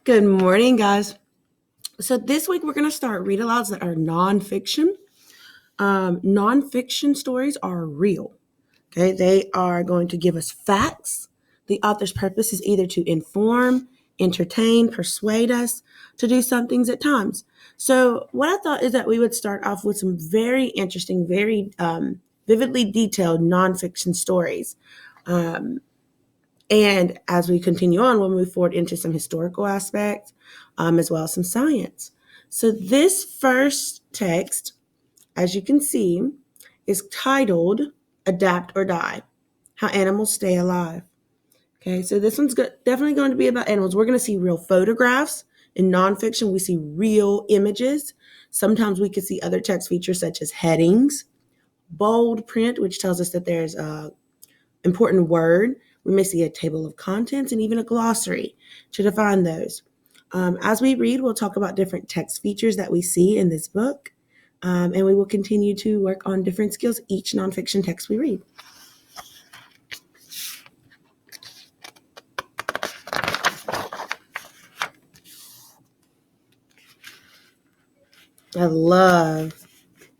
Good morning, guys. So this week we're going to start read alouds that are nonfiction. Nonfiction stories are real. Okay, they are going to give us facts. The author's purpose is either to inform, entertain, persuade us to do some things at times. So what I thought is that we would start off with some very interesting, very vividly detailed nonfiction stories. And as we continue on, we'll move forward into some historical aspects, as well as some science. So this first text, as you can see, is titled Adapt or Die, How Animals Stay Alive. Okay, so this one's definitely going to be about animals. We're going to see real photographs. In nonfiction, we see real images. Sometimes we could see other text features such as headings, bold print, which tells us that there's an important word. We may see a table of contents and even a glossary to define those. As we read, we'll talk about different text features that we see in this book, and we will continue to work on different skills each nonfiction text we read. I love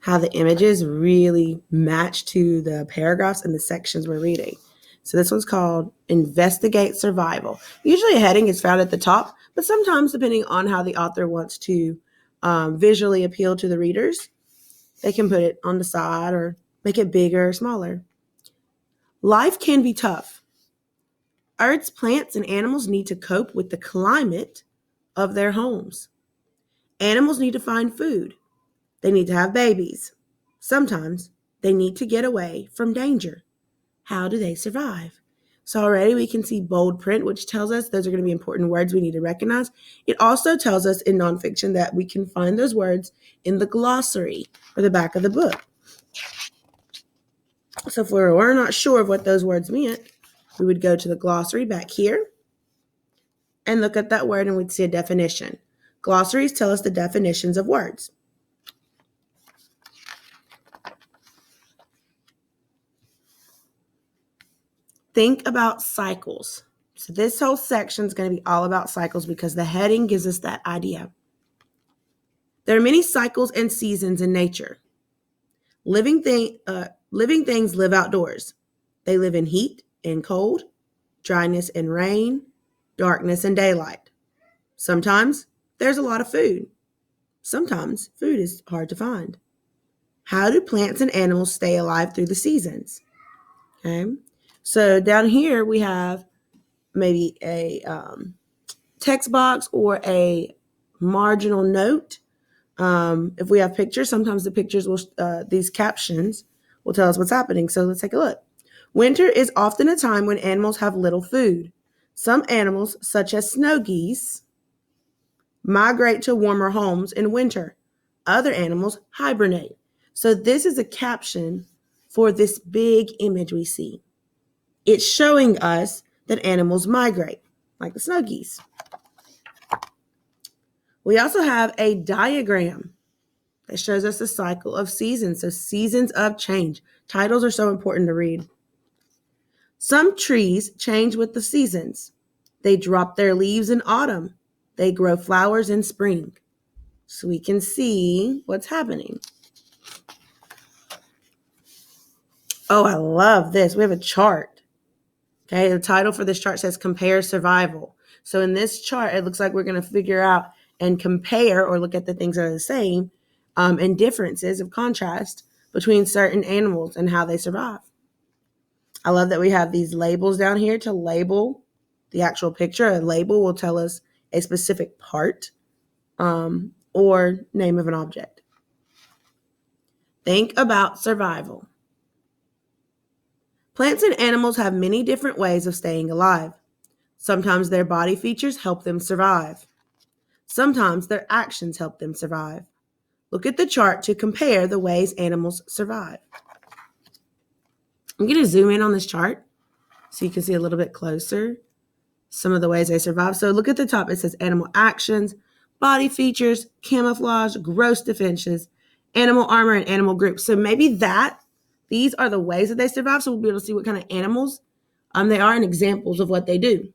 how the images really match to the paragraphs and the sections we're reading. So this one's called Investigate Survival. Usually a heading is found at the top, but sometimes depending on how the author wants to visually appeal to the readers, they can put it on the side or make it bigger or smaller. Life can be tough. Earth's plants and animals need to cope with the climate of their homes. Animals need to find food. They need to have babies. Sometimes they need to get away from danger. How do they survive? So already we can see bold print, which tells us those are going to be important words we need to recognize. It also tells us in nonfiction that we can find those words in the glossary or the back of the book. So if we're not sure of what those words meant, we would go to the glossary back here and look at that word and we'd see a definition. Glossaries tell us the definitions of words. Think about cycles. So this whole section is going to be all about cycles because the heading gives us that idea. There are many cycles and seasons in nature. Living things live outdoors. They live in heat and cold, dryness and rain, darkness and daylight. Sometimes there's a lot of food. Sometimes food is hard to find. How do plants and animals stay alive through the seasons? Okay. So down here we have maybe a text box or a marginal note. If we have pictures, sometimes the pictures will, these captions will tell us what's happening. So let's take a look. Winter is often a time when animals have little food. Some animals, such as snow geese, migrate to warmer homes in winter. Other animals hibernate. So this is a caption for this big image we see. It's showing us that animals migrate, like the snow geese. We also have a diagram that shows us the cycle of seasons, so seasons of change. Titles are so important to read. Some trees change with the seasons. They drop their leaves in autumn. They grow flowers in spring. So we can see what's happening. Oh, I love this. We have a chart. Okay, the title for this chart says Compare Survival. So in this chart, it looks like we're going to figure out and compare or look at the things that are the same and differences of contrast between certain animals and how they survive. I love that we have these labels down here to label the actual picture. A label will tell us a specific part or name of an object. Think about survival. Plants and animals have many different ways of staying alive. Sometimes their body features help them survive. Sometimes their actions help them survive. Look at the chart to compare the ways animals survive. I'm going to zoom in on this chart so you can see a little bit closer some of the ways they survive. So look at the top. It says animal actions, body features, camouflage, gross defenses, animal armor, and animal groups. So maybe these are the ways that they survive. So we'll be able to see what kind of animals they are and examples of what they do.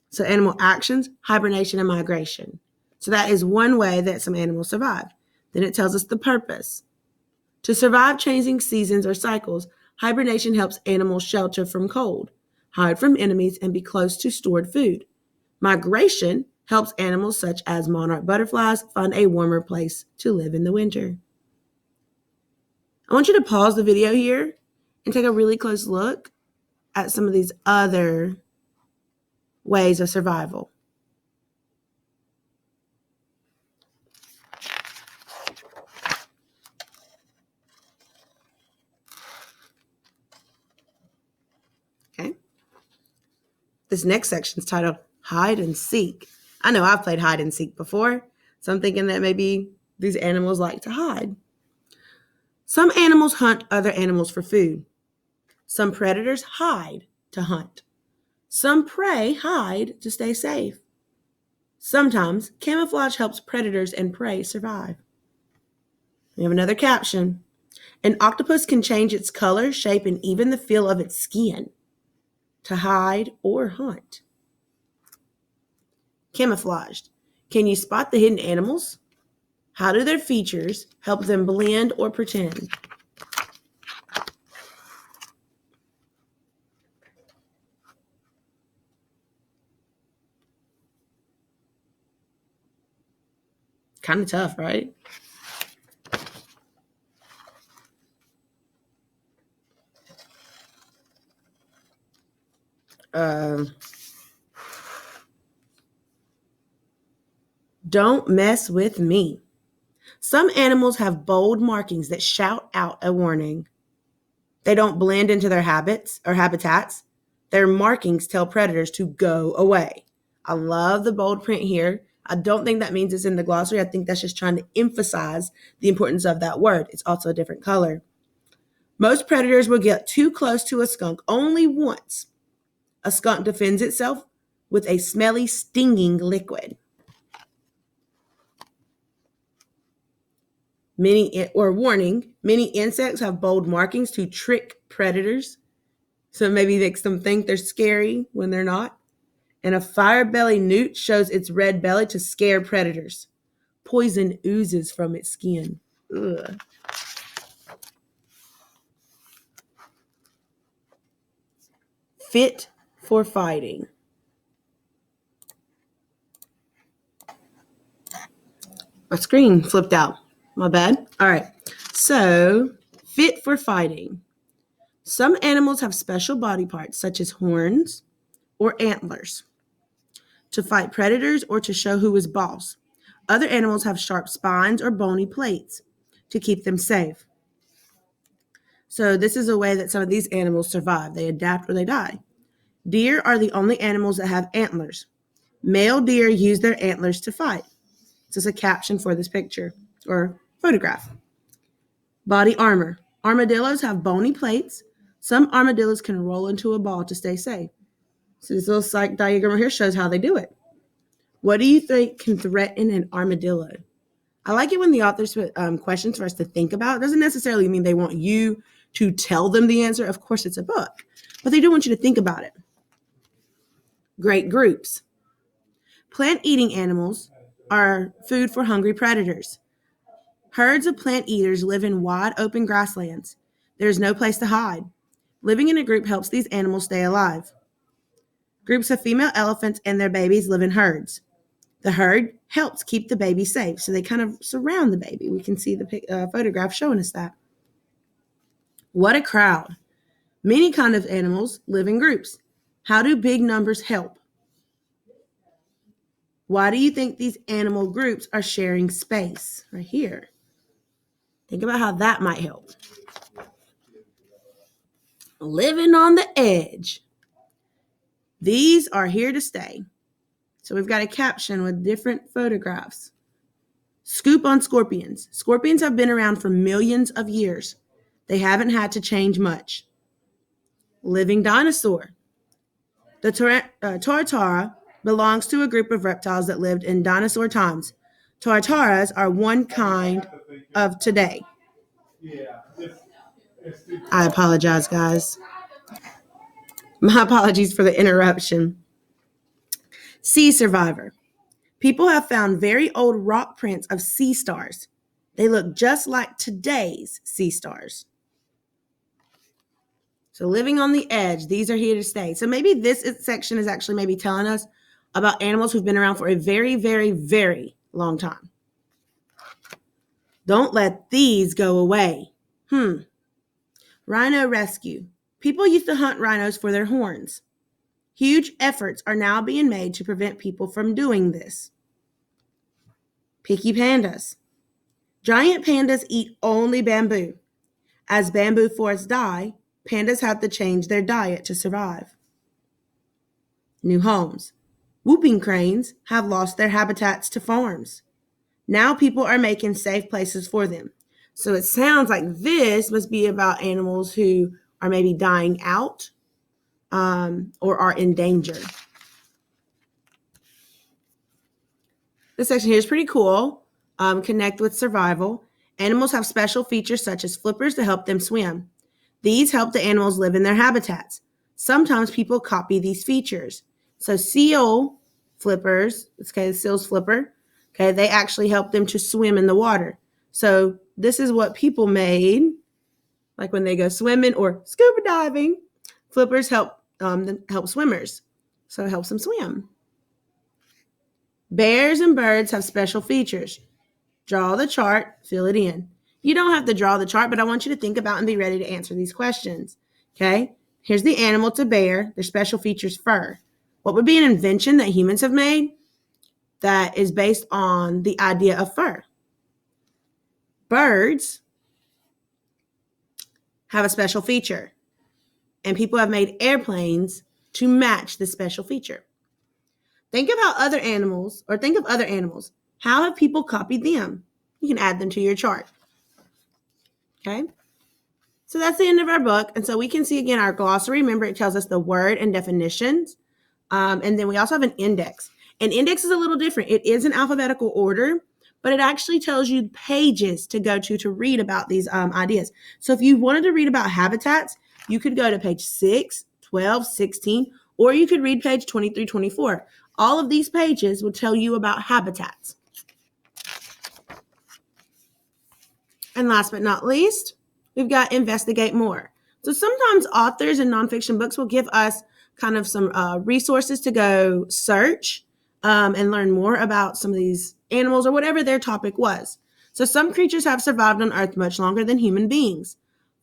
So animal actions, hibernation, and migration. So that is one way that some animals survive. Then it tells us the purpose. To survive changing seasons or cycles, hibernation helps animals shelter from cold, hide from enemies, and be close to stored food. Migration helps animals such as monarch butterflies find a warmer place to live in the winter. I want you to pause the video here and take a really close look at some of these other ways of survival. Okay. This next section is titled Hide and Seek. I know I've played hide and seek before, so I'm thinking that maybe these animals like to hide. Some animals hunt other animals for food. Some predators hide to hunt. Some prey hide to stay safe. Sometimes camouflage helps predators and prey survive. We have another caption. An octopus can change its color, shape, and even the feel of its skin to hide or hunt. Camouflaged. Can you spot the hidden animals? How do their features help them blend or pretend? Kind of tough, right? Don't mess with me. Some animals have bold markings that shout out a warning. They don't blend into their habits or habitats. Their markings tell predators to go away. I love the bold print here. I don't think that means it's in the glossary. I think that's just trying to emphasize the importance of that word. It's also a different color. Most predators will get too close to a skunk only once. A skunk defends itself with a smelly, stinging liquid. Warning, many insects have bold markings to trick predators. So maybe makes them think they're scary when they're not. And a fire-belly newt shows its red belly to scare predators. Poison oozes from its skin. Ugh. Fit for fighting. My screen flipped out. My bad. All right. So, fit for fighting. Some animals have special body parts, such as horns or antlers, to fight predators or to show who is boss. Other animals have sharp spines or bony plates to keep them safe. So this is a way that some of these animals survive. They adapt or they die. Deer are the only animals that have antlers. Male deer use their antlers to fight. This is a caption for this picture or photograph. Body armor. Armadillos have bony plates. Some armadillos can roll into a ball to stay safe. So this little psych diagram here shows how they do it. What do you think can threaten an armadillo? I like it when the authors put questions for us to think about. It doesn't necessarily mean they want you to tell them the answer. Of course, it's a book, but they do want you to think about it. Great groups. Plant-eating animals are food for hungry predators. Herds of plant eaters live in wide open grasslands. There is no place to hide. Living in a group helps these animals stay alive. Groups of female elephants and their babies live in herds. The herd helps keep the baby safe, so they kind of surround the baby. We can see the photograph showing us that. What a crowd. Many kinds of animals live in groups. How do big numbers help? Why do you think these animal groups are sharing space? Right here. Think about how that might help. Living on the edge. These are here to stay. So we've got a caption with different photographs. Scoop on scorpions. Scorpions have been around for millions of years. They haven't had to change much. Living dinosaur. The Toratara belongs to a group of reptiles that lived in dinosaur times. Torataras are one kind of today. I apologize, guys. My apologies for the interruption. Sea survivor. People have found very old rock prints of sea stars. They look just like today's sea stars. So living on the edge, these are here to stay. So maybe this section is actually maybe telling us about animals who've been around for a very, very, very long time. Don't let these go away. Rhino rescue. People used to hunt rhinos for their horns. Huge efforts are now being made to prevent people from doing this. Picky pandas. Giant pandas eat only bamboo. As bamboo forests die, pandas have to change their diet to survive. New homes. Whooping cranes have lost their habitats to farms. Now people are making safe places for them. So it sounds like this must be about animals who are maybe dying out or are in danger. This section here is pretty cool. Connect with survival. Animals have special features such as flippers to help them swim. These help the animals live in their habitats. Sometimes people copy these features. So seal flippers, okay, seal's flipper, okay, they actually help them to swim in the water. So this is what people made, like when they go swimming or scuba diving. Flippers help swimmers, so it helps them swim. Bears and birds have special features. Draw the chart, fill it in. You don't have to draw the chart, but I want you to think about and be ready to answer these questions. Okay, here's the animal, it's a bear. Their special features, fur. What would be an invention that humans have made that is based on the idea of fur? Birds have a special feature, and people have made airplanes to match the special feature. Think about other animals, or think of other animals. How have people copied them? You can add them to your chart. Okay, so that's the end of our book. And so we can see again our glossary. Remember, it tells us the word and definitions. And then we also have an index. An index is a little different. It is in alphabetical order, but it actually tells you pages to go to read about these ideas. So if you wanted to read about habitats, you could go to page 6, 12, 16, or you could read page 23, 24. All of these pages will tell you about habitats. And last but not least, we've got investigate more. So sometimes authors in nonfiction books will give us kind of some resources to go search and learn more about some of these animals or whatever their topic was. So some creatures have survived on Earth much longer than human beings.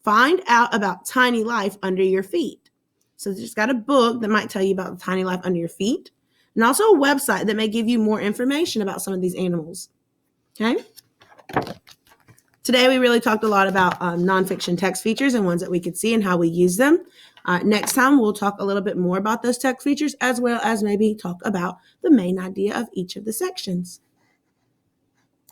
Find out about tiny life under your feet. So there's got a book that might tell you about the tiny life under your feet, and also a website that may give you more information about some of these animals. Okay? Today, we really talked a lot about nonfiction text features and ones that we could see and how we use them. Next time, we'll talk a little bit more about those text features, as well as maybe talk about the main idea of each of the sections.